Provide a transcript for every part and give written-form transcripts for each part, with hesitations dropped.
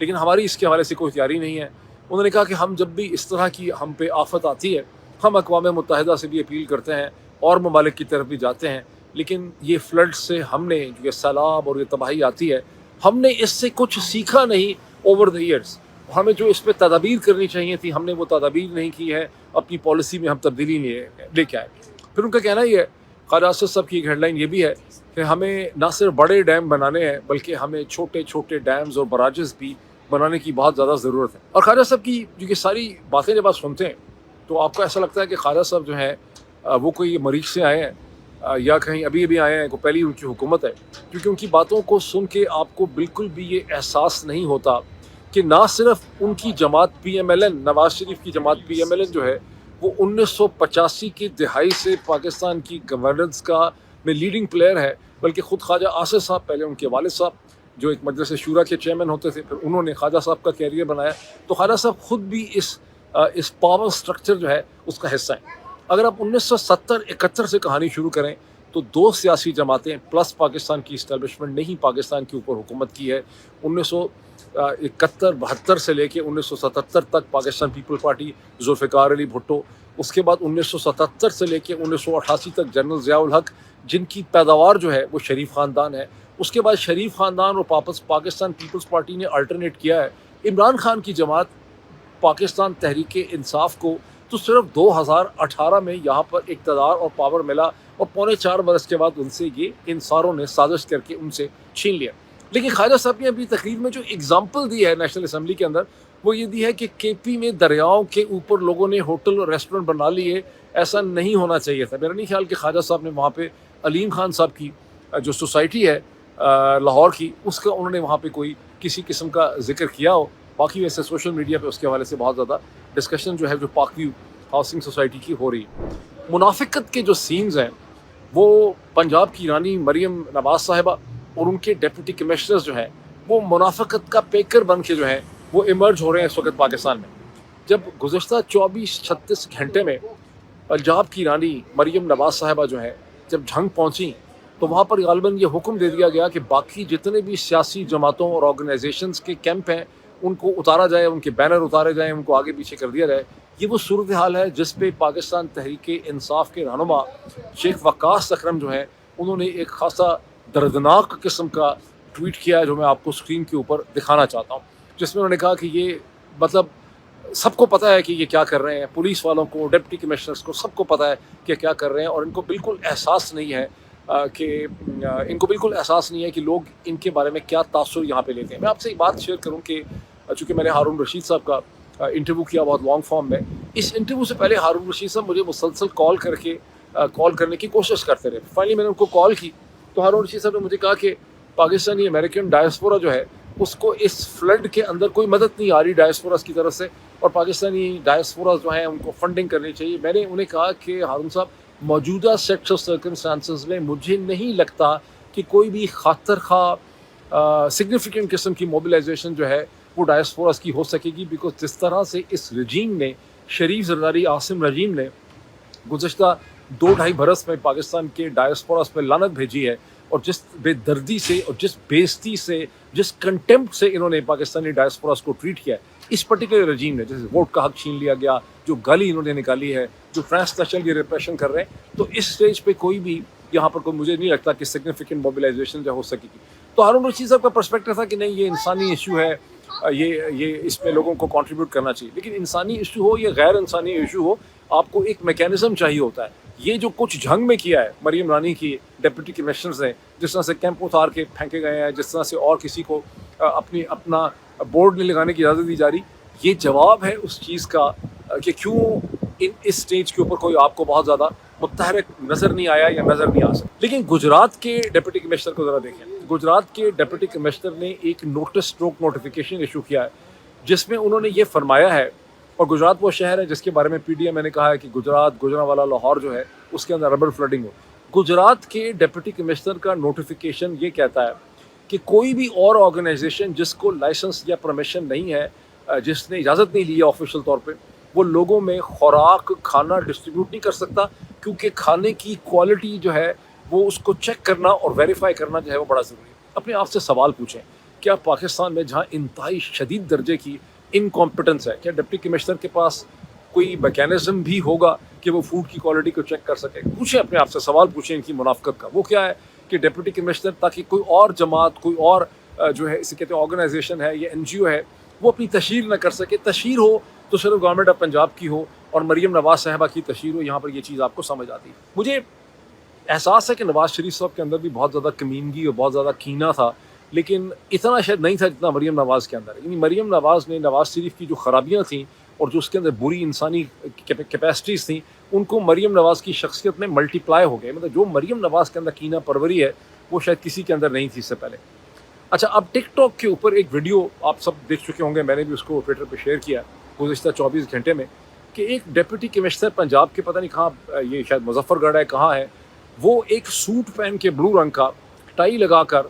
لیکن ہماری اس کے حوالے سے کوئی تیاری نہیں ہے. انہوں نے کہا کہ ہم جب بھی اس طرح کی ہم پہ آفت آتی ہے ہم اقوام متحدہ سے بھی اپیل کرتے ہیں اور ممالک کی طرف بھی جاتے ہیں، لیکن یہ فلڈ سے ہم نے جو یہ سیلاب اور یہ تباہی آتی ہے ہم نے اس سے کچھ سیکھا نہیں اوور دا ایئرس. ہمیں جو اس پہ تدابیر کرنی چاہیے تھی ہم نے وہ تدابیر نہیں کی ہے، اپنی پالیسی میں ہم تبدیلی لے کے آئے. پھر ان کا کہنا یہ ہے، خواجہ اسد صاحب کی ایک ہیڈ لائن یہ بھی ہے کہ ہمیں نہ صرف بڑے ڈیم بنانے ہیں بلکہ ہمیں چھوٹے چھوٹے ڈیمز اور براجز بھی بنانے کی بہت زیادہ ضرورت ہے. اور خواجہ صاحب کی جو یہ ساری باتیں جب آپ سنتے ہیں تو آپ کو ایسا لگتا ہے کہ خواجہ صاحب جو ہیں وہ کوئی مریخ سے آئے ہیں یا کہیں ابھی آئے ہیں، کوئی پہلی ان کی حکومت ہے. کیونکہ ان کی باتوں کو سن کے آپ کو بالکل بھی یہ احساس نہیں ہوتا کہ نہ صرف ان کی جماعت P M L N, Nawaz Sharif کی جماعت پی ایم ایل این جو ہے وہ 1985 کی دہائی سے پاکستان کی گورننس کا میں لیڈنگ پلیئر ہے، بلکہ خود خواجہ آصف صاحب، پہلے ان کے والد صاحب جو ایک مجلس شورا کے چیئرمین ہوتے تھے، پھر انہوں نے خواجہ صاحب کا کیریئر بنایا. تو خواجہ صاحب خود بھی اس پاور سٹرکچر جو ہے اس کا حصہ ہیں. اگر آپ 1970-71 سے کہانی شروع کریں تو 2 سیاسی جماعتیں پلس پاکستان کی اسٹیبلشمنٹ نے ہی پاکستان کے اوپر حکومت کی ہے. 1971-72 سے لے کے 1977 تک پاکستان پیپل پارٹی ذوالفقار علی بھٹو، اس کے بعد 1977 سے لے کے 1988 تک جنرل ضیاء الحق، جن کی پیداوار جو ہے وہ شریف خاندان ہے. اس کے بعد شریف خاندان اور پاکستان پیپلز پارٹی نے الٹرنیٹ کیا ہے عمران خان کی جماعت پاکستان تحریک انصاف کو. تو صرف 2018 میں یہاں پر اقتدار اور پاور ملا اور 3.25 برس کے بعد ان سے یہ ان ساروں نے سازش کر کے ان سے چھین لیا. لیکن خواجہ صاحب نے ابھی تقریر میں جو اگزامپل دی ہے نیشنل اسمبلی کے اندر وہ یہ دی ہے کہ کے پی میں دریاؤں کے اوپر لوگوں نے ہوٹل اور ریسٹورنٹ بنا لیے. ایسا نہیں ہونا چاہیے تھا. میرا نہیں خیال کہ خواجہ صاحب نے وہاں پہ علیم خان صاحب کی جو سوسائٹی ہے لاہور کی اس کا انہوں نے وہاں پہ کوئی کسی قسم کا ذکر کیا ہو. باقی ویسے سوشل میڈیا پہ اس کے حوالے سے بہت زیادہ ڈسکشن جو ہے جو پاک ویو ہاؤسنگ سوسائٹی کی ہو رہی ہے. منافقت کے جو سینز ہیں وہ پنجاب کی رانی مریم نواز صاحبہ اور ان کے ڈپٹی کمشنرز جو ہیں وہ منافقت کا پیکر بن کے جو ہیں وہ ایمرج ہو رہے ہیں اس وقت پاکستان میں. جب گزشتہ 24-36 گھنٹے میں پنجاب کی رانی مریم نواز صاحبہ جو ہیں جب جھنگ پہنچی تو وہاں پر غالباً یہ حکم دے دیا گیا کہ باقی جتنے بھی سیاسی جماعتوں اور آرگنائزیشنز کے کیمپ ہیں ان کو اتارا جائے، ان کے بینر اتارے جائیں، ان کو آگے پیچھے کر دیا جائے. یہ وہ صورتحال ہے جس پہ پاکستان تحریک انصاف کے رہنما شیخ وقاص اکرم جو ہیں انہوں نے ایک خاصا دردناک قسم کا ٹویٹ کیا ہے جو میں آپ کو اسکرین کے اوپر دکھانا چاہتا ہوں، جس میں انہوں نے کہا کہ یہ مطلب سب کو پتہ ہے کہ یہ کیا کر رہے ہیں، پولیس والوں کو، ڈپٹی کمشنرز کو، سب کو پتہ ہے کہ کیا کر رہے ہیں اور ان کو بالکل احساس نہیں ہے کہ لوگ ان کے بارے میں کیا تاثر یہاں پہ لیتے ہیں. میں آپ سے ایک بات شیئر کروں کہ چونکہ میں نے ہارون رشید صاحب کا انٹرویو کیا بہت لانگ فارم میں، اس انٹرویو سے پہلے ہارون رشید صاحب مجھے مسلسل کال کرنے کی کوشش کرتے رہے. فائنلی میں نے ان کو کال کی تو ہارون رشید صاحب نے مجھے کہا کہ پاکستانی امریکن ڈائسپورا جو ہے اس کو اس فلڈ کے اندر کوئی مدد نہیں آ رہی ڈائسپوراز کی طرف سے اور پاکستانی ڈائسپوراز جو ہیں ان کو فنڈنگ کرنی چاہیے. میں نے انہیں کہا کہ ہارون صاحب موجودہ سیٹ آف سرکمسٹانسز میں مجھے نہیں لگتا کہ کوئی بھی خاطر خواہ سگنیفیکنٹ قسم کی موبلائزیشن جو ہے وہ ڈائسپوراز کی ہو سکے گی، بیکاز جس طرح سے اس رجیم نے شریف زرداری عاصم رجیم نے گزشتہ 2-2.5 برس میں پاکستان کے ڈائسپوراز پہ لعنت بھیجی ہے اور جس بے دردی سے اور جس بےعزتی سے جس کنٹمپٹ سے انہوں نے پاکستانی ڈائسپوراز کو ٹریٹ کیا ہے اس پرٹیکولر رجیم نے، جیسے ووٹ کا حق چھین لیا گیا، جو گالی انہوں نے نکالی ہے، جو ٹرانس نیشنل کی ریپریشن کر رہے ہیں، تو اس سٹیج پہ کوئی بھی یہاں پر کوئی مجھے نہیں لگتا کہ سگنیفیکنٹ موبلائزیشن جو ہو سکے گی. تو ہارون رشید صاحب کا پرسپیکٹو تھا کہ نہیں یہ انسانی ایشو ہے، یہ اس میں لوگوں کو کنٹریبیوٹ کرنا چاہیے. لیکن انسانی ایشو ہو یا غیر انسانی ایشو ہو، آپ کو ایک میکینزم چاہیے ہوتا ہے. یہ جو کچھ جھنگ میں کیا ہے مریم رانی کی ڈپٹی کمشنرز نے، جس طرح سے کیمپ اتار کے پھینکے گئے ہیں، جس طرح سے اور کسی کو اپنا بورڈ نہیں لگانے کی اجازت دی جا رہی، یہ جواب ہے اس چیز کا کہ کیوں اس سٹیج کے اوپر کوئی آپ کو بہت زیادہ متحرک نظر نہیں آیا یا نظر نہیں آ سکتا. لیکن گجرات کے ڈپٹی کمشنر کو ذرا دیکھیں. گجرات کے ڈپٹی کمشنر نے ایک نوٹیفیکیشن ایشو کیا ہے جس میں انہوں نے یہ فرمایا ہے، اور گجرات وہ شہر ہے جس کے بارے میں پی ڈی ایم میں نے کہا ہے کہ گجرات گوجرانوالا لاہور جو ہے اس کے اندر ربڑ فلڈنگ ہو. گجرات کے ڈپٹی کمشنر کا نوٹیفیکیشن یہ کہتا ہے کہ کوئی بھی اور آرگنائزیشن جس کو لائسنس یا پرمیشن نہیں ہے، جس نے اجازت نہیں لی ہے آفیشیل طور پہ، وہ لوگوں میں خوراک کھانا ڈسٹریبیوٹ نہیں کر سکتا، کیونکہ کھانے کی کوالٹی جو ہے وہ اس کو چیک کرنا اور ویریفائی کرنا جو ہے وہ بڑا ضروری ہے. اپنے آپ سے سوال پوچھیں کیا پاکستان میں جہاں انتہائی شدید درجے کی انکمپٹنس ہے، کیا ڈپٹی کمشنر کے پاس کوئی میکینزم بھی ہوگا کہ وہ فوڈ کی کوالٹی کو چیک کر سکے؟ پوچھیں اپنے آپ سے، سوال پوچھیں ان کی منافقت کا. وہ کیا ہے کہ ڈپٹی کمشنر تاکہ کوئی اور جماعت، کوئی اور جو ہے اسے کہتے ہیں آرگنائزیشن ہے یا این جی او ہے، وہ اپنی تشہیر نہ کر سکے. تشہیر ہو تو صرف گورنمنٹ آف پنجاب کی ہو اور مریم نواز صاحبہ کی تشہیر ہو. یہاں پر یہ چیز آپ کو سمجھ آتی ہے. مجھے احساس ہے کہ نواز شریف صاحب کے اندر بھی بہت زیادہ کمینگی اور بہت زیادہ کینہ تھا، لیکن اتنا شاید نہیں تھا جتنا مریم نواز کے اندر ہے. یعنی مریم نواز نے نواز شریف کی جو خرابیاں تھیں اور جو اس کے اندر بری انسانی کیپیسٹیز تھیں، ان کو مریم نواز کی شخصیت میں ملٹی پلائی ہو گئے. مطلب جو مریم نواز کے اندر کینہ پروری ہے وہ شاید کسی کے اندر نہیں تھی اس سے پہلے. اچھا، اب ٹک ٹاک کے اوپر ایک ویڈیو آپ سب دیکھ چکے ہوں گے، میں نے بھی اس کو ٹویٹر پہ شیئر کیا گزشتہ 24 گھنٹے میں، کہ ایک ڈپٹی کمشنر پنجاب کے پتہ نہیں کہاں، یہ شاید مظفر گڑھ ہے کہاں ہے، وہ ایک سوٹ پہن کے بلو رنگ کا ٹائی لگا کر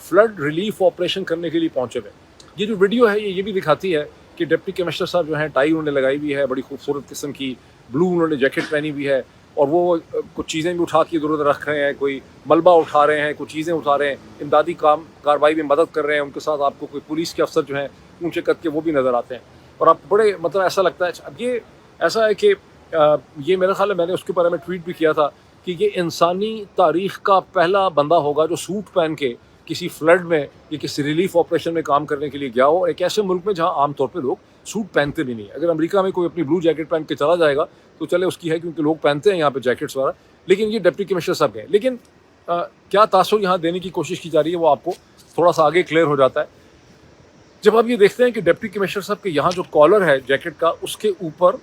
فلڈ ریلیف آپریشن کرنے کے لیے پہنچے ہوئے. یہ جو ویڈیو ہے یہ بھی دکھاتی ہے کہ ڈپٹی کمشنر صاحب جو ہیں ٹائی انہوں نے لگائی ہوئی ہے، بڑی خوبصورت قسم کی بلو انہوں نے جیکٹ پہنی ہوئی ہے، اور وہ کچھ چیزیں بھی اٹھا کے ادھر ادھر رکھ رہے ہیں، کوئی ملبہ اٹھا رہے ہیں، کچھ چیزیں اٹھا رہے ہیں، امدادی کارروائی میں مدد کر رہے ہیں. ان کے ساتھ آپ کو کوئی پولیس کے افسر جو ہیں اونچے قد کے وہ بھی نظر آتے ہیں، اور آپ بڑے مطلب ایسا لگتا ہے. اب یہ ایسا ہے کہ یہ میرا خیال ہے میں نے اس کے بارے میں ٹویٹ بھی کیا تھا کہ یہ انسانی تاریخ کا پہلا بندہ ہوگا جو سوٹ پہن کے کسی فلڈ میں یا کسی ریلیف آپریشن میں کام کرنے کے لیے گیا ہو، ایک ایسے ملک میں جہاں عام طور پہ لوگ سوٹ پہنتے بھی نہیں. اگر امریکہ میں کوئی اپنی بلو جیکٹ پہن کے چلا جائے گا تو چلے اس کی ہے، کیونکہ لوگ پہنتے ہیں یہاں پہ جیکٹس وغیرہ، لیکن یہ ڈپٹی کمشنر صاحب گئے. لیکن کیا تاثر یہاں دینے کی کوشش کی جا رہی ہے وہ آپ کو تھوڑا سا آگے کلیئر ہو جاتا ہے جب آپ یہ دیکھتے ہیں کہ ڈپٹی کمشنر صاحب کے یہاں جو کالر ہے جیکٹ کا، اس کے اوپر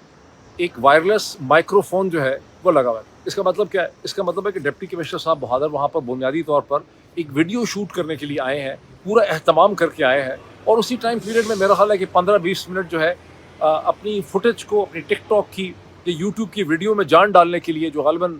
ایک وائرلیس مائکرو فون جو ہے وہ لگا ہوا ہے. اس کا مطلب کیا ہے؟ اس کا مطلب ہے کہ ڈپٹی کمشنر صاحب بہادر وہاں پر بنیادی طور پر ایک ویڈیو شوٹ کرنے کے لیے آئے ہیں، پورا اہتمام کر کے آئے ہیں، اور اسی ٹائم پیریڈ میں میرا خیال ہے کہ 15-20 منٹ جو ہے اپنی فوٹیج کو اپنی ٹک ٹاک کی یا یوٹیوب کی ویڈیو میں جان ڈالنے کے لیے، جو غالباً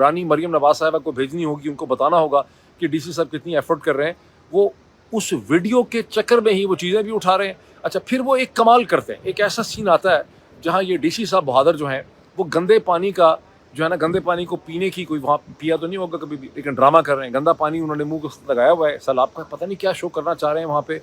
رانی مریم نواز صاحبہ کو بھیجنی ہوگی، ان کو بتانا ہوگا کہ ڈی سی صاحب کتنی ایفرٹ کر رہے ہیں، وہ اس ویڈیو کے چکر میں ہی وہ چیزیں بھی اٹھا رہے ہیں. اچھا، پھر وہ ایک کمال کرتے ہیں، ایک ایسا سین آتا ہے جہاں یہ ڈی سی صاحب بہادر جو ہیں وہ گندے پانی کا جو ہے نا، گندے پانی کو پینے کی، کوئی وہاں پیا تو نہیں ہوگا کبھی بھی، لیکن ڈرامہ کر رہے ہیں. گندا پانی انہوں نے منہ کو لگایا ہوا ہے سیلاب کا، پتہ نہیں کیا شو کرنا چاہ رہے ہیں وہاں پہ.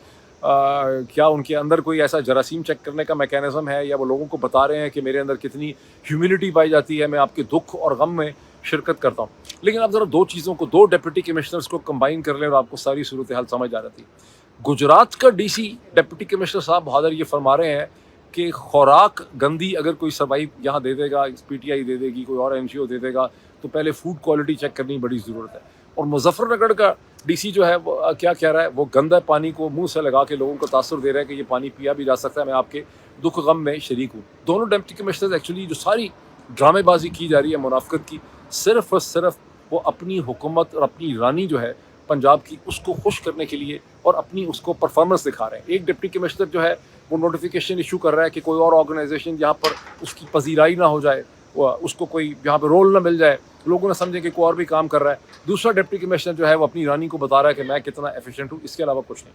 کیا ان کے اندر کوئی ایسا جراثیم چیک کرنے کا میکینزم ہے، یا وہ لوگوں کو بتا رہے ہیں کہ میرے اندر کتنی ہیومینٹی پائی جاتی ہے، میں آپ کے دکھ اور غم میں شرکت کرتا ہوں. لیکن اب ذرا دو چیزوں کو، دو ڈپٹی کمشنرز کو کمبائن کر لیں اور آپ کو ساری صورتحال سمجھ آ جاتی ہے. گجرات کا ڈی سی ڈپٹی کمشنر صاحب بہادر یہ فرما رہے ہیں کہ خوراک گندی اگر کوئی سروائی یہاں دے دے گا، پی ٹی آئی دے دے گی، کوئی اور این جی او دے دے گا، تو پہلے فوڈ کوالٹی چیک کرنی بڑی ضرورت ہے. اور مظفر نگر کا ڈی سی جو ہے وہ کیا کہہ رہا ہے، وہ گندا پانی کو منہ سے لگا کے لوگوں کو تاثر دے رہا ہے کہ یہ پانی پیا بھی جا سکتا ہے، میں آپ کے دکھ غم میں شریک ہوں. دونوں ڈپٹی کمشنر ایکچولی جو ساری ڈرامے بازی کی جا رہی ہے منافقت کی، صرف اور صرف وہ اپنی حکومت اور اپنی رانی جو ہے پنجاب کی، اس کو خوش کرنے کے لیے اور اپنی اس کو پرفارمنس دکھا رہے ہیں. ایک ڈپٹی کمشنر جو ہے وہ نوٹیفیکیشن ایشو کر رہا ہے کہ کوئی اور آرگنائزیشن جہاں پر اس کی پذیرائی نہ ہو جائے، اس کو کوئی یہاں پہ رول نہ مل جائے، لوگوں نے سمجھے کہ کوئی اور بھی کام کر رہا ہے. دوسرا ڈپٹی کمشنر جو ہے وہ اپنی رانی کو بتا رہا ہے کہ میں کتنا ایفیشینٹ ہوں، اس کے علاوہ کچھ نہیں.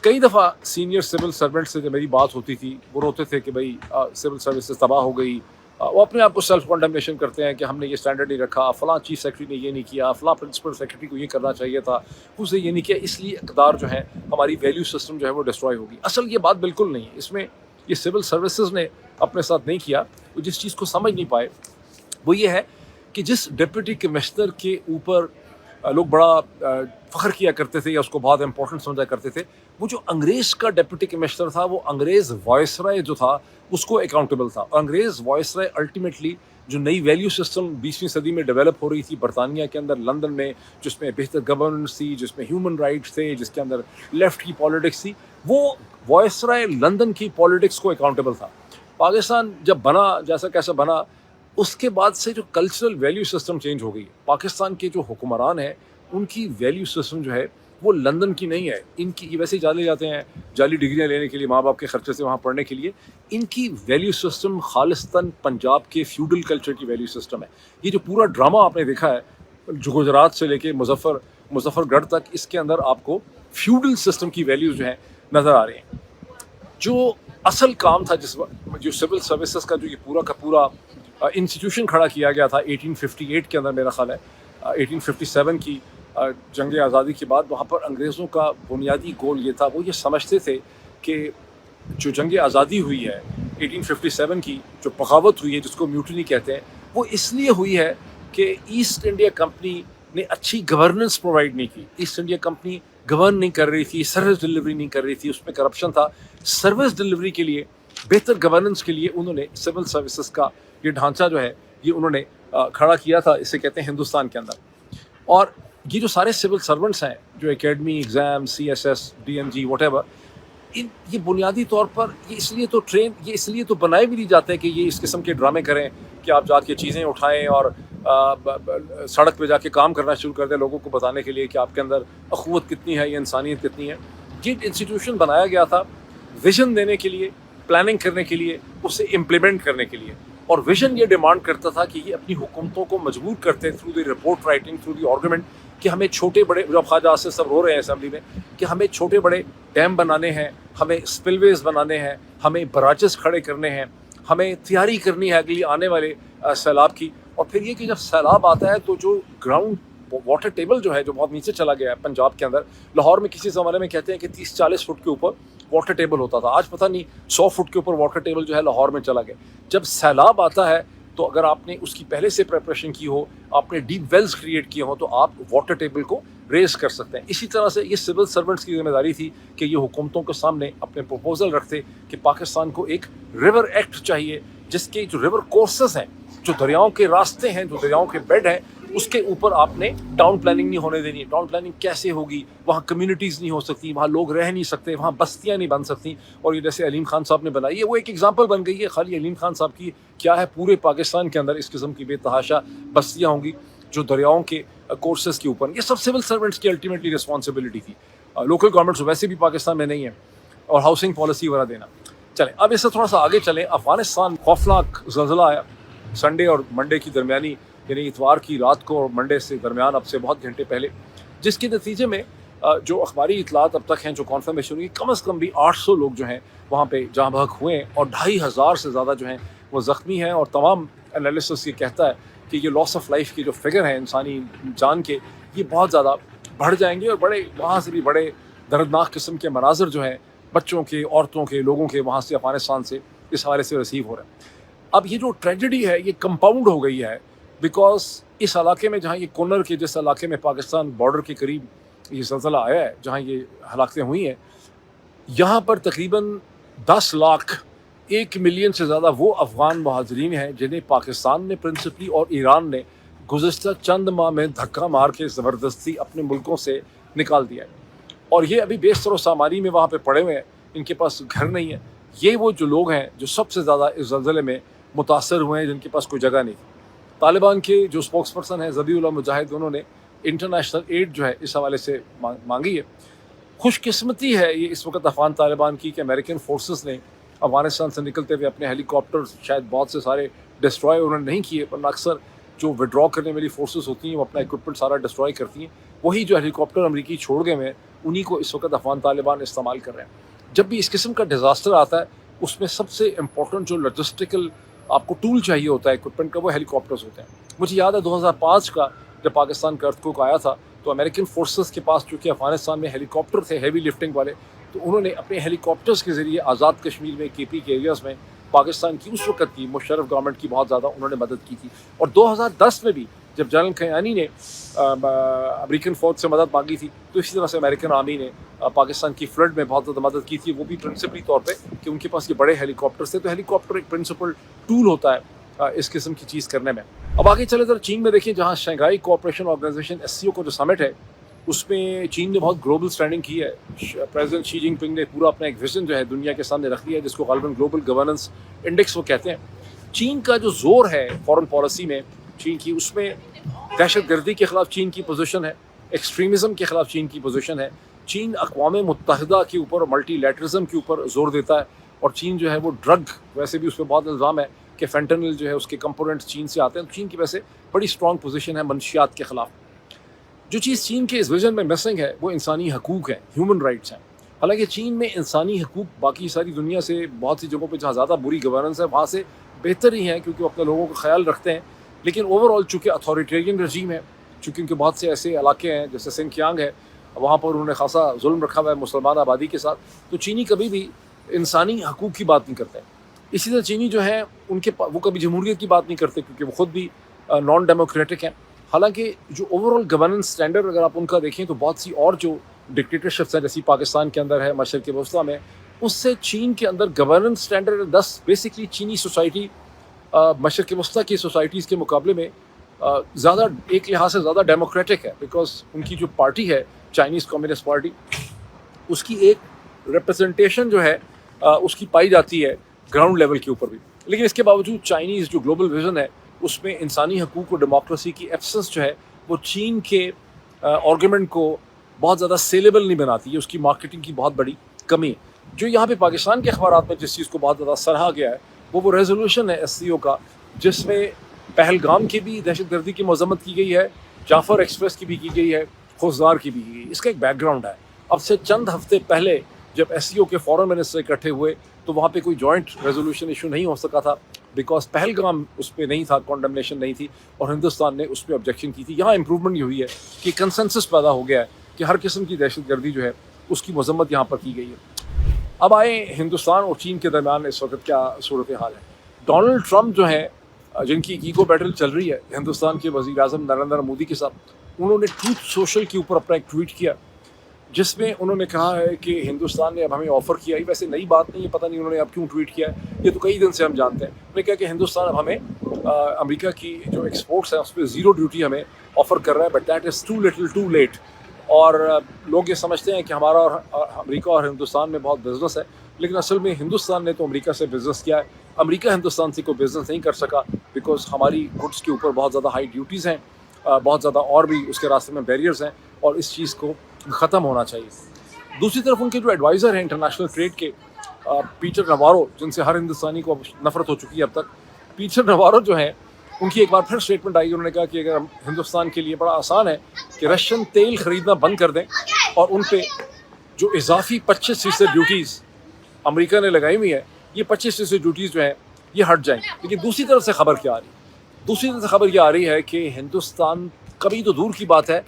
کئی دفعہ سینئر سول سرونٹ سے جب میری بات ہوتی تھی، وہ روتے تھے کہ بھائی سول سروسز تباہ ہو گئی. وہ اپنے آپ کو سیلف کنڈمنیشن کرتے ہیں کہ ہم نے یہ اسٹینڈرڈ نہیں رکھا، فلاں چیف سیکرٹری نے یہ نہیں کیا، فلاں پرنسپل سیکرٹری کو یہ کرنا چاہیے تھا، اس نے یہ نہیں کیا، اس لیے اقدار جو ہے ہماری ویلیو سسٹم جو ہے وہ ڈسٹروائے ہوگی. اصل یہ بات بالکل نہیں ہے. اس میں یہ سول سروسز نے اپنے ساتھ نہیں کیا. وہ جس چیز کو سمجھ نہیں پائے وہ یہ ہے کہ جس ڈپٹی کمشنر کے اوپر لوگ بڑا فخر کیا کرتے تھے یا اس کو بہت امپورٹنٹ سمجھا کرتے تھے، وہ جو انگریز کا ڈپٹی کمشنر تھا، وہ انگریز وائس رائے جو تھا اس کو اکاؤنٹیبل تھا. اور انگریز وائس رائے الٹیمیٹلی جو نئی ویلیو سسٹم 20ویں صدی میں ڈیولپ ہو رہی تھی برطانیہ کے اندر، لندن میں، جس میں بہتر گورننس تھی، جس میں ہیومن رائٹس تھے، جس کے اندر لیفٹ کی پالیٹکس تھی، وہ وائس رائے لندن کی پالیٹکس کو اکاؤنٹیبل تھا. پاکستان جب بنا جیسا کیسا بنا، اس کے بعد سے جو کلچرل ویلیو سسٹم چینج ہو گئی. پاکستان کے جو حکمران ہیں ان کی ویلیو سسٹم جو ہے وہ لندن کی نہیں ہے. ان کی یہ ویسے جانے جاتے ہیں جعلی ڈگریاں لینے کے لیے، ماں باپ کے خرچے سے وہاں پڑھنے کے لیے. ان کی ویلیو سسٹم خالصتاً پنجاب کے فیوڈل کلچر کی ویلیو سسٹم ہے. یہ جو پورا ڈرامہ آپ نے دیکھا ہے جو گجرات سے لے کے مظفر گڑھ تک، اس کے اندر آپ کو فیوڈل سسٹم کی ویلیوز جو ہیں نظر آ رہی ہیں. جو اصل کام تھا جو سول سروسز کا جو یہ پورا کا پورا انسٹیٹیوشن کھڑا کیا گیا تھا 1858 کے اندر، میرا خیال ہے 1857 کی جنگ آزادی کے بعد وہاں پر انگریزوں کا بنیادی گول یہ تھا، وہ یہ سمجھتے تھے کہ جو جنگ آزادی ہوئی ہے 1857 کی، جو بغاوت ہوئی ہے جس کو میوٹنی کہتے ہیں، وہ اس لیے ہوئی ہے کہ ایسٹ انڈیا کمپنی نے اچھی گورننس پرووائڈ نہیں کی. ایسٹ انڈیا کمپنی گورن نہیں کر رہی تھی، سروس ڈلیوری نہیں کر رہی تھی، اس میں کرپشن تھا. سروس ڈلیوری کے لیے، بہتر گورننس کے لیے انہوں نے سول سروسز کا یہ ڈھانچہ جو ہے یہ انہوں نے کھڑا کیا تھا، اسے کہتے ہیں ہندوستان کے اندر. اور یہ جو سارے سول سرونٹس ہیں جو academy exam C S S D M G whatever, یہ بنیادی طور پر یہ اس لیے تو بنائے بھی نہیں جاتے ہیں کہ یہ اس قسم کے ڈرامے کریں کہ آپ جا کے چیزیں اٹھائیں اور سڑک پہ جا کے کام کرنا شروع کر دیں لوگوں کو بتانے کے لیے کہ آپ کے اندر اخوت کتنی ہے یا انسانیت کتنی ہے. یہ انسٹیٹیوشن بنایا گیا تھا ویژن دینے کے لیے، پلاننگ کرنے کے لیے، اسے امپلیمنٹ کرنے کے لیے. اور ویژن یہ ڈیمانڈ کرتا تھا کہ یہ اپنی حکومتوں کو مجبور کرتے through the report writing, through the argument, کہ ہمیں چھوٹے بڑے، جب خواجہ آصف سب رو رہے ہیں اسمبلی میں کہ ہمیں چھوٹے بڑے ڈیم بنانے ہیں، ہمیں اسپل ویز بنانے ہیں، ہمیں براجز کھڑے کرنے ہیں، ہمیں تیاری کرنی ہے اگلی آنے والے سیلاب کی. اور پھر یہ کہ جب سیلاب آتا ہے تو جو گراؤنڈ واٹر ٹیبل جو ہے جو بہت نیچے چلا گیا ہے پنجاب کے اندر، لاہور میں کسی زمانے میں کہتے ہیں کہ 30-40 فٹ کے اوپر واٹر ٹیبل ہوتا تھا، آج پتہ نہیں 100 فٹ کے اوپر واٹر ٹیبل جو ہے لاہور میں چلا گیا. جب سیلاب آتا ہے تو اگر آپ نے اس کی پہلے سے پریپریشن کی ہو، آپ نے ڈیپ ویلز کریٹ کیے ہوں، تو آپ واٹر ٹیبل کو ریز کر سکتے ہیں. اسی طرح سے یہ سول سرونٹس کی ذمہ داری تھی کہ یہ حکومتوں کے سامنے اپنے پروپوزل رکھتے کہ پاکستان کو ایک ریور ایکٹ چاہیے جس کے جو ریور کورسز ہیں، جو دریاؤں کے راستے ہیں، جو دریاؤں کے بیڈ ہیں، اس کے اوپر آپ نے ٹاؤن پلاننگ نہیں ہونے دینی. ٹاؤن پلاننگ کیسے ہوگی؟ وہاں کمیونٹیز نہیں ہو سکتی، وہاں لوگ رہ نہیں سکتے، وہاں بستیاں نہیں بن سکتی. اور یہ جیسے علیم خان صاحب نے بنائی ہے، وہ ایک ایگزامپل بن گئی ہے. خالی علیم خان صاحب کی کیا ہے، پورے پاکستان کے اندر اس قسم کی بے تحاشا بستیاں ہوں گی جو دریاؤں کے کورسز کے اوپر. یہ سب سول سرونٹس کی الٹیمیٹلی رسپانسبلٹی تھی. لوکل گورنمنٹس ویسے بھی پاکستان میں نہیں ہیں، اور ہاؤسنگ پالیسی وغیرہ دینا. چلیں اب اس سے تھوڑا سا آگے چلیں. افغانستان خوفناک زلزلہ آیا سنڈے اور منڈے کی درمیانی، یعنی اتوار کی رات کو اور منڈے سے درمیان، اب سے بہت گھنٹے پہلے، جس کے نتیجے میں جو اخباری اطلاعات اب تک ہیں، جو کانفرمیشن ہوئی، کم از کم بھی 800 لوگ جو ہیں وہاں پہ جاں بحق ہوئے ہیں، اور 2500 سے زیادہ جو ہیں وہ زخمی ہیں. اور تمام انالیسس یہ کہتا ہے کہ یہ لاس آف لائف کی جو فگر ہیں انسانی جان کے، یہ بہت زیادہ بڑھ جائیں گے، اور بڑے وہاں سے بھی بڑے دردناک قسم کے مناظر جو ہیں بچوں کے، عورتوں کے، لوگوں کے وہاں سے افغانستان سے اس حوالے سے ریسیو ہو رہے ہیں. اب یہ جو ٹریجڈی ہے یہ کمپاؤنڈ ہو گئی ہے بیکاز اس علاقے میں، جہاں یہ کونر کے جس علاقے میں پاکستان بارڈر کے قریب یہ زلزلہ آیا ہے، جہاں یہ ہلاکتیں ہوئی ہیں، یہاں پر تقریباً 10 لاکھ 1 ملین سے زیادہ وہ افغان مہاجرین ہیں جنہیں پاکستان نے پرنسپلی اور ایران نے گزشتہ چند ماہ میں دھکا مار کے زبردستی اپنے ملکوں سے نکال دیا ہے. اور یہ ابھی بیشتر و سامانی میں وہاں پہ پڑے ہوئے ہیں، ان کے پاس گھر نہیں ہے. یہ وہ جو لوگ ہیں جو سب سے زیادہ اس زلزلے میں متاثر ہوئے ہیں، جن کے پاس کوئی جگہ نہیں تھی. طالبان کے جو اسپوکس پرسن ہیں ذبیح اللہ مجاہد، انہوں نے انٹرنیشنل ایڈ جو ہے اس حوالے سے مانگی ہے. خوش قسمتی ہے یہ اس وقت افغان طالبان کی کہ امریکن فورسز نے افغانستان سے نکلتے ہوئے اپنے ہیلی کاپٹر شاید بہت سے سارے ڈسٹرائے انہوں نے نہیں کیے، ورنہ اکثر جو وڈرا کرنے والی فورسز ہوتی ہیں وہ اپنا اکوپمنٹ سارا ڈسٹرائے کرتی ہیں. وہی جو ہیلی کاپٹر امریکی چھوڑ گئے ہیں انہی کو اس وقت افغان طالبان استعمال کر رہے ہیں. جب بھی اس قسم کا ڈیزاسٹر آتا ہے اس میں سب سے امپورٹنٹ جو لاجسٹیکل آپ کو ٹول چاہیے ہوتا ہے اکوپمنٹ کا، وہ ہیلی کاپٹرز ہوتے ہیں. مجھے یاد ہے 2005 کا جب پاکستان کا ارتھ کوک آیا تھا تو امریکن فورسز کے پاس چونکہ افغانستان میں ہیلی کاپٹر تھے ہیوی لفٹنگ والے، تو انہوں نے اپنے ہیلی کاپٹرز کے ذریعے آزاد کشمیر میں کے پی کے ایریاز میں پاکستان کی اس وقت کی مشرف گورنمنٹ کی بہت زیادہ انہوں نے مدد کی تھی. اور 2010 میں بھی جب جنرل کیانی نے امریکن فوج سے مدد مانگی تھی تو اسی طرح سے امریکن آرمی نے پاکستان کی فلڈ میں بہت زیادہ مدد کی تھی، وہ بھی پرنسپلی طور پہ کہ ان کے پاس یہ بڑے ہیلی کاپٹرز تھے. تو ہیلی کاپٹر ایک پرنسپل ٹول ہوتا ہے اس قسم کی چیز کرنے میں. اب آگے چلے ذرا چین میں دیکھیں، جہاں شنگھائی کوآپریشن آرگنائزیشن SCO کا جو سمٹ ہے اس میں چین نے بہت گلوبل سٹینڈنگ کی ہے. پریزیڈنٹ شی جن پنگ نے پورا اپنا ایک ویژن جو ہے دنیا کے سامنے رکھ دیا ہے، جس کو غالباً گلوبل گورننس انڈیکس وہ کہتے ہیں. چین کا جو زور ہے فارن پالیسی میں چین کی، اس میں دہشت گردی کے خلاف چین کی پوزیشن ہے، ایکسٹریمزم کے خلاف چین کی پوزیشن ہے. چین اقوام متحدہ کے اوپر اور ملٹی لیٹرزم کے اوپر زور دیتا ہے. اور چین جو ہے وہ ڈرگ، ویسے بھی اس پہ بہت الزام ہے کہ فینٹنل جو ہے اس کے کمپوننٹس چین سے آتے ہیں. چین کی ویسے بڑی اسٹرانگ پوزیشن ہے منشیات کے خلاف. جو چیز چین کے اس ویژن میں مسنگ ہے وہ انسانی حقوق ہیں، ہیومن رائٹس ہیں. حالانکہ چین میں انسانی حقوق باقی ساری دنیا سے بہت سی جگہوں پہ جہاں زیادہ بری گورننس ہے وہاں سے بہتر ہی ہیں، کیونکہ وہ اپنے لوگوں کا خیال رکھتے ہیں. لیکن اوور آل چونکہ اتھارٹیرین رجیم ہے، چونکہ ان کے بہت سے ایسے علاقے ہیں جیسے سنکیانگ ہے، وہاں پر انہوں نے خاصا ظلم رکھا ہوا ہے مسلمان آبادی کے ساتھ، تو چینی کبھی بھی انسانی حقوق کی بات نہیں کرتے. اسی طرح چینی جو ہے ان کے وہ کبھی جمہوریت کی بات نہیں کرتے کیونکہ وہ خود بھی نان ڈیموکریٹک ہیں. حالانکہ جو اوور آل گورننس اسٹینڈرڈ اگر آپ ان کا دیکھیں تو بہت سی اور جو ڈکٹیٹرشپس ہیں جیسی پاکستان کے اندر ہے، مشرق وسطیٰ میں، اس سے چین کے اندر گورننس اسٹینڈرڈ 10 بیسکلی چینی سوسائٹی مشرق وسطیٰ کی سوسائٹیز کے مقابلے میں زیادہ ایک لحاظ سے زیادہ ڈیموکریٹک ہے، بیکاز ان کی جو پارٹی ہے چائنیز کمیونسٹ پارٹی، اس کی ایک ریپرزنٹیشن جو ہے اس کی پائی جاتی ہے گراؤنڈ لیول کے اوپر بھی. لیکن اس کے باوجود چائنیز جو گلوبل ویژن ہے اس میں انسانی حقوق اور ڈیموکریسی کی ایبسنس جو ہے وہ چین کے آرگومنٹ کو بہت زیادہ سیلیبل نہیں بناتی ہے، اس کی مارکیٹنگ کی بہت بڑی کمی ہے. جو یہاں پہ پاکستان کے اخبارات میں جس چیز کو بہت زیادہ سراہا گیا ہے وہ ریزولوشن ہے SCO کا، جس میں پہلگام کی بھی دہشت گردی کی مذمت کی گئی ہے، جعفر ایکسپریس کی بھی کی گئی ہے، خوزدار کی بھی کی گئی. اس کا ایک بیک گراؤنڈ ہے. اب سے چند ہفتے پہلے جب SCO کے فورن منسٹر اکٹھے ہوئے تو وہاں پہ کوئی جوائنٹ ریزولوشن ایشو نہیں ہو سکا تھا بیکاز پہلگام اس پہ نہیں تھا، کانڈمنیشن نہیں تھی، اور ہندوستان نے اس پہ آبجیکشن کی تھی. یہاں امپروومنٹ یہ ہوئی ہے کہ کنسنسس پیدا ہو گیا ہے کہ ہر قسم کی دہشت گردی جو ہے اس کی مذمت یہاں پر کی گئی ہے. اب آئیں ہندوستان اور چین کے درمیان اس وقت کیا صورتحال ہے. ڈونلڈ ٹرمپ جو ہیں جن کی ایگو بیٹل چل رہی ہے ہندوستان کے وزیر اعظم نریندر مودی کے ساتھ، انہوں نے ٹروتھ سوشل کے اوپر اپنا ایک ٹویٹ کیا جس میں انہوں نے کہا ہے کہ ہندوستان نے اب ہمیں آفر کیا. یہ ویسے نئی بات نہیں ہے، پتہ نہیں انہوں نے اب کیوں ٹویٹ کیا ہے، یہ تو کئی دن سے ہم جانتے ہیں. انہوں نے کہا کہ ہندوستان اب ہمیں امریکہ کی جو ایکسپورٹس ہیں اس پہ 0 ڈیوٹی ہمیں آفر کر رہا ہے، but that is too little too late. اور لوگ یہ سمجھتے ہیں کہ ہمارا اور امریکہ اور ہندوستان میں بہت بزنس ہے، لیکن اصل میں ہندوستان نے تو امریکہ سے بزنس کیا ہے، امریکہ ہندوستان سے کوئی بزنس نہیں کر سکا بیکاز ہماری گڈس کے اوپر بہت زیادہ ہائی ڈیوٹیز ہیں، بہت زیادہ اور بھی اس کے راستے میں بیریئرز ہیں، اور اس چیز کو ختم ہونا چاہیے. دوسری طرف ان کے جو ایڈوائزر ہیں انٹرنیشنل ٹریڈ کے، پیٹر نوارو، جن سے ہر ہندوستانی کو نفرت ہو چکی ہے اب تک، پیٹر نوارو جو ہیں ان کی ایک بار پھر اسٹیٹمنٹ آئی. انہوں نے کہا کہ اگر ہندوستان کے لیے بڑا آسان ہے کہ رشین تیل خریدنا بند کر دیں اور ان پہ جو اضافی 25% ڈیوٹیز امریکہ نے لگائی ہوئی ہے، یہ 25% ڈیوٹیز جو ہیں یہ ہٹ جائیں. لیکن دوسری طرف سے خبر کیا آ رہی ہے؟ دوسری طرف سے خبر یہ آ رہی ہے کہ ہندوستان، کبھی تو دور کی بات ہے،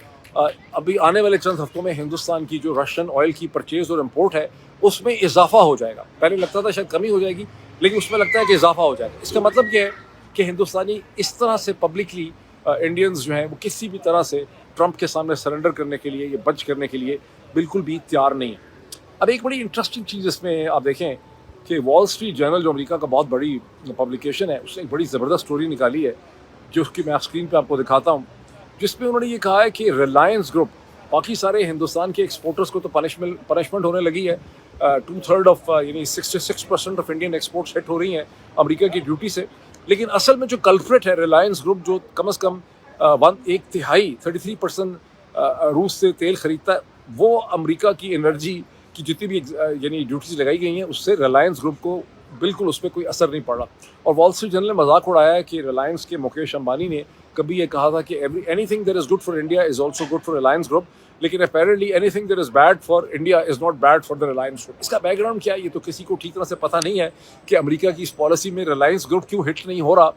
ابھی آنے والے چند ہفتوں میں ہندوستان کی جو رشین آئل کی پرچیز اور امپورٹ ہے اس میں اضافہ ہو جائے گا. پہلے لگتا تھا شاید کمی ہو جائے گی، لیکن اس میں لگتا ہے کہ اضافہ ہو جائے گا. اس کا مطلب یہ ہے کہ ہندوستانی اس طرح سے پبلکلی انڈینز جو ہیں وہ کسی بھی طرح سے ٹرمپ کے سامنے سرنڈر کرنے کے لیے یا بچ کرنے کے لیے بالکل بھی تیار نہیں ہے. اب ایک بڑی انٹرسٹنگ چیز اس میں آپ دیکھیں کہ وال اسٹریٹ جرنل جو امریکہ کا بہت بڑی پبلیکیشن ہے، اس نے ایک بڑی زبردست اسٹوری نکالی ہے جو اس کی میں اسکرین پہ آپ کو دکھاتا ہوں، جس میں انہوں نے یہ کہا ہے کہ ریلائنس گروپ، باقی سارے ہندوستان کے ایکسپورٹرز کو تو پنشمنٹ ہونے لگی ہے، 2/3 آف یعنی 66% آف انڈین ایکسپورٹس ہٹ ہو رہی ہیں امریکہ کی ڈیوٹی سے، لیکن اصل میں جو کلپریٹ ہے ریلائنس گروپ، جو کم از کم 1/3 33% روس سے تیل خریدتا ہے، وہ امریکہ کی انرجی کی جتنی بھی یعنی ڈیوٹیز لگائی گئی ہیں اس سے ریلائنس گروپ کو بالکل اس پہ کوئی اثر نہیں پڑ رہا. اور وال اسٹریٹ جرنل نے مذاق اڑایا ہے کہ ریلائنس کے مکیش امبانی نے کبھی یہ کہا تھا کہ anything that is good for India is also good for Reliance group, لیکن apparently anything that is bad for India is not bad for the Reliance group. اس کا بیک گراؤنڈ کیا ہے یہ تو کسی کو ٹھیک طرح سے پتہ نہیں ہے کہ امریکہ کی اس پالیسی میں ریلائنس گروپ کیوں ہٹ نہیں ہو رہا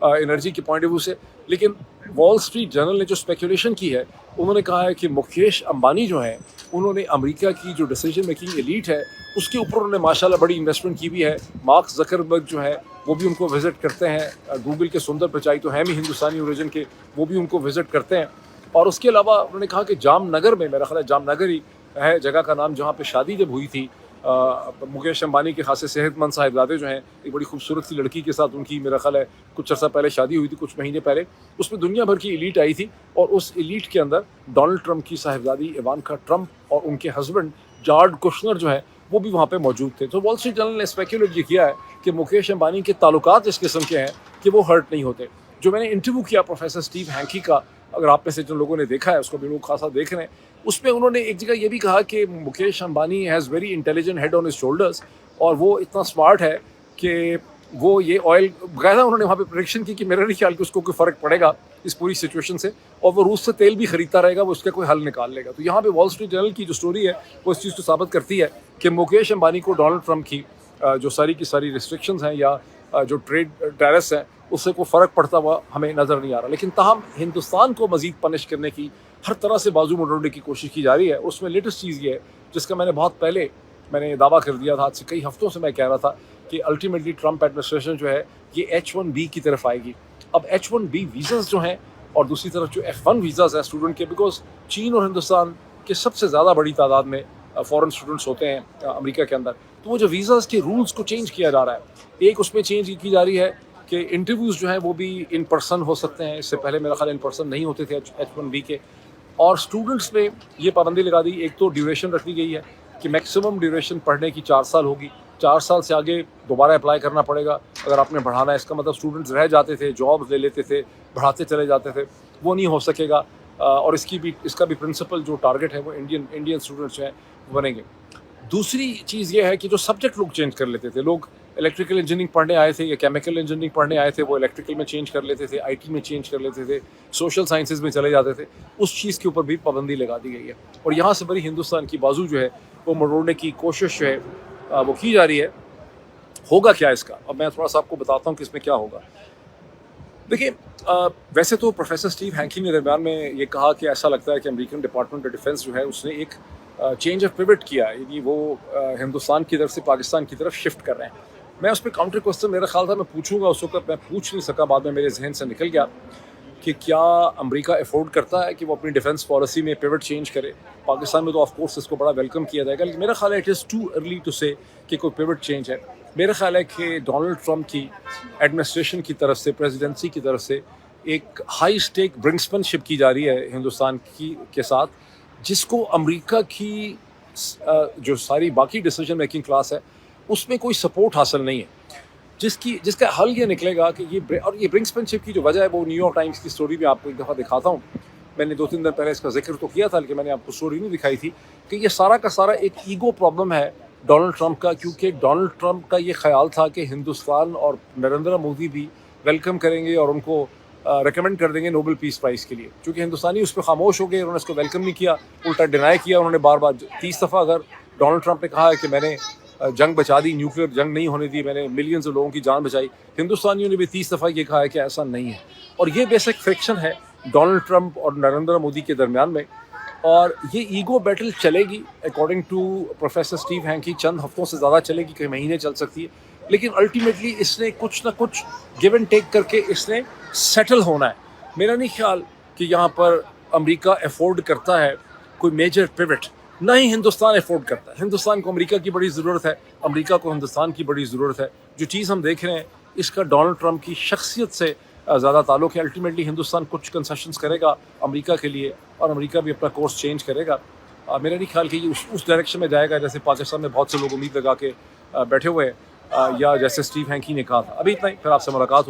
انرجی کے پوائنٹ آف ویو سے. لیکن وال اسٹریٹ جرنل نے جو اسپیکولیشن کی ہے، انہوں نے کہا ہے کہ مکیش امبانی جو ہیں انہوں نے امریکہ کی جو ڈیسیجن میکنگ ایلیٹ ہے اس کے اوپر انہوں نے ماشاءاللہ بڑی انویسٹمنٹ کی بھی ہے. مارک زکربرگ جو ہے وہ بھی ان کو وزٹ کرتے ہیں، گوگل کے سندر پچائی تو ہیں بھی ہندوستانی اوریجن کے، وہ بھی ان کو وزٹ کرتے ہیں. اور اس کے علاوہ انہوں نے کہا کہ جام نگر میں، میرا خیال ہے جام نگر ہی ہے جگہ کا نام، جہاں پہ شادی جب ہوئی تھی مکیش امبانی کے خاصے صحت مند صاحبزادے جو ہیں، ایک بڑی خوبصورت سی لڑکی کے ساتھ ان کی میرا خیال ہے کچھ عرصہ پہلے شادی ہوئی تھی، کچھ مہینے پہلے. اس میں دنیا بھر کی ایلیٹ آئی تھی اور اس ایلیٹ کے اندر ڈونلڈ ٹرمپ کی صاحبزادی ایوانکا ٹرمپ اور ان کے ہسبینڈ جارڈ کشنر جو ہیں وہ بھی وہاں پہ موجود تھے. تو وال اسٹریٹ جرنل نے اسپیکولیٹ یہ کیا ہے کہ مکیش امبانی کے تعلقات اس قسم کے ہیں کہ وہ ہرٹ نہیں ہوتے. جو میں نے انٹرویو کیا پروفیسر اسٹیو ہینکی کا، اگر آپ میں سے جن لوگوں نے دیکھا ہے اس کو بھی لوگ خاصا دیکھ رہے ہیں، اس میں انہوں نے ایک جگہ یہ بھی کہا کہ Mukesh Ambani has very intelligent head on his shoulders, اور وہ اتنا اسمارٹ ہے کہ وہ یہ آئل باقاعدہ انہوں نے وہاں پہ پریڈکشن کی کہ میرا نہیں خیال کہ اس کو کوئی فرق پڑے گا اس پوری سچویشن سے، اور وہ روس سے تیل بھی خریدتا رہے گا، وہ اس کا کوئی حل نکال لے گا. تو یہاں پہ وال اسٹریٹ جرنل کی جو سٹوری ہے وہ اس چیز کو ثابت کرتی ہے کہ مکیش امبانی کو ڈونلڈ ٹرمپ کی جو ساری کی ساری ریسٹرکشنز ہیں یا جو ٹریڈ ٹیرس ہیں اس سے کوئی فرق پڑتا ہوا ہمیں نظر نہیں آ رہا. لیکن تاہم ہندوستان کو مزید پنش کرنے کی ہر طرح سے بازو مڑوڑنے کی کوشش کی جا رہی ہے. اس میں لیٹسٹ چیز یہ ہے جس کا میں نے بہت پہلے دعویٰ کر دیا تھا, آج سے کئی ہفتوں سے میں کہہ رہا تھا کہ الٹیمیٹلی ٹرمپ ایڈمنسٹریشن جو ہے یہ H1B کی طرف آئے گی. اب H1B ویزاز جو ہیں اور دوسری طرف جو F1 ویزاز ہیں اسٹوڈنٹ کے, بیکاز چین اور ہندوستان کے سب سے زیادہ بڑی تعداد میں فورن اسٹوڈنٹس ہوتے ہیں امریکہ کے اندر, تو وہ جو ویزاز کے رولز کو چینج کیا جا رہا ہے. ایک اس میں چینج کی جا رہی ہے کہ انٹرویوز جو ہیں وہ بھی ان پرسن ہو سکتے ہیں. اس سے پہلے میرا خیال ان پرسن نہیں ہوتے تھے H1B کے. اور اسٹوڈنٹس میں یہ پابندی لگا دی, ایک تو ڈیوریشن رکھ دی گئی ہے کہ میکسیمم ڈیوریشن پڑھنے کی 4 سال ہوگی. 4 سال سے آگے دوبارہ اپلائی کرنا پڑے گا اگر آپ نے بڑھانا ہے. اس کا مطلب اسٹوڈنٹس رہ جاتے تھے, جاب لے لیتے تھے, بڑھاتے چلے جاتے تھے, وہ نہیں ہو سکے گا. اور اس کا بھی پرنسپل جو ٹارگٹ ہے وہ انڈین اسٹوڈنٹس جو ہیں وہ بنیں گے. دوسری چیز یہ ہے کہ جو سبجیکٹ لوگ چینج کر لیتے تھے, لوگ الیکٹریکل انجینئرنگ پڑھنے آئے تھے یا کیمیکل انجینئرنگ پڑھنے آئے تھے, وہ الیکٹریکل میں چینج کر لیتے تھے, IT میں چینج کر لیتے تھے, سوشل سائنسز میں چلے جاتے تھے. اس چیز کے اوپر بھی پابندی لگا دی گئی ہے. اور یہاں سے بڑی ہندوستان کی بازو جو ہے وہ مروڑنے کی کوشش جو ہے وہ کی جا رہی ہے. ہوگا کیا اس کا, اب میں تھوڑا سا آپ کو بتاتا ہوں کہ اس میں کیا ہوگا. دیکھیں, ویسے تو پروفیسر اسٹیو ہینکی نے درمیان میں یہ کہا کہ ایسا لگتا ہے کہ امریکن ڈپارٹمنٹ آف ڈیفینس جو ہے اس نے ایک چینج آف پیوٹ کیا ہے, یعنی وہ ہندوستان کی طرف سے پاکستان کی طرف شفٹ کر رہے ہیں. میں اس پہ کاؤنٹر کوسچن میرا خیال تھا میں پوچھوں گا, اس وقت میں پوچھ نہیں سکا, بعد میں میرے ذہن سے نکل گیا کہ کیا امریکہ افورڈ کرتا ہے کہ وہ اپنی ڈیفینس پالیسی میں پیوٹ چینج کرے. پاکستان میں تو آف کورس اس کو بڑا ویلکم کیا جائے گا, لیکن میرا خیال ہے it is too early to say کہ کوئی پیوٹ چینج ہے. میرا خیال ہے کہ ڈونلڈ ٹرمپ کی ایڈمنسٹریشن کی طرف سے, پریزیڈنسی کی طرف سے ایک ہائی اسٹیک برنکسمن شپ کی جا رہی ہے ہندوستان کے ساتھ, جس کو امریکہ کی جو ساری باقی ڈیسیجن میکنگ کلاس ہے اس میں کوئی سپورٹ حاصل نہیں ہے, جس کا حل یہ نکلے گا کہ یہ برنکسمن شپ کی جو وجہ ہے وہ نیو یارک ٹائمز کی اسٹوری بھی آپ کو ایک دفعہ دکھاتا ہوں. میں نے 2-3 دن پہلے اس کا ذکر تو کیا تھا, لیکن میں نے آپ کو اسٹوری نہیں دکھائی تھی کہ یہ سارا کا سارا ایک ایگو پرابلم ہے ڈونلڈ ٹرمپ کا, کیونکہ ڈونلڈ ٹرمپ کا یہ خیال تھا کہ ہندوستان اور نریندر مودی بھی ویلکم کریں گے اور ان کو ریکمینڈ کر دیں گے نوبل پیس پرائز کے لیے. چونکہ ہندوستانی اس پہ خاموش ہو گئے, انہوں نے اس کو ویلکم نہیں کیا, الٹا ڈینائی کیا. انہوں نے بار 30 دفعہ اگر ڈونلڈ ٹرمپ نے کہا ہے کہ میں نے جنگ بچا دی, نیوکلیئر جنگ نہیں ہونے دی, میں نے ملینز لوگوں کی جان بچائی, ہندوستانیوں نے بھی 30 دفعہ یہ کہا ہے کہ ایسا نہیں ہے. اور یہ بیسک فرکشن ہے ڈونلڈ ٹرمپ اور نریندر مودی کے درمیان میں, اور یہ ایگو بیٹل چلے گی اکارڈنگ ٹو پروفیسر اسٹیو ہینکی چند ہفتوں سے زیادہ چلے گی, کئی مہینے چل سکتی ہے. لیکن الٹیمیٹلی اس نے کچھ نہ کچھ گیو اینڈ ٹیک کر کے اس نے سیٹل ہونا ہے. میرا نہیں خیال کہ یہاں پر امریکہ افورڈ کرتا ہے کوئی میجر پیوٹ, نہ ہی ہندوستان افورڈ کرتا ہے. ہندوستان کو امریکہ کی بڑی ضرورت ہے, امریکہ کو ہندوستان کی بڑی ضرورت ہے. جو چیز ہم دیکھ رہے ہیں اس کا ڈونلڈ ٹرمپ کی شخصیت سے زیادہ تعلق ہے. الٹیمیٹلی ہندوستان کچھ کنسیشنز کرے گا امریکہ کے لیے اور امریکہ بھی اپنا کورس چینج کرے گا. میرا نہیں خیال کہ یہ اس ڈائریکشن میں جائے گا جیسے پاکستان میں بہت سے لوگ امید لگا کے بیٹھے ہوئے ہیں, یا جیسے اسٹیو ہینکی نے کہا تھا. ابھی اتنا ہی, پھر آپ سے ملاقات ہوتی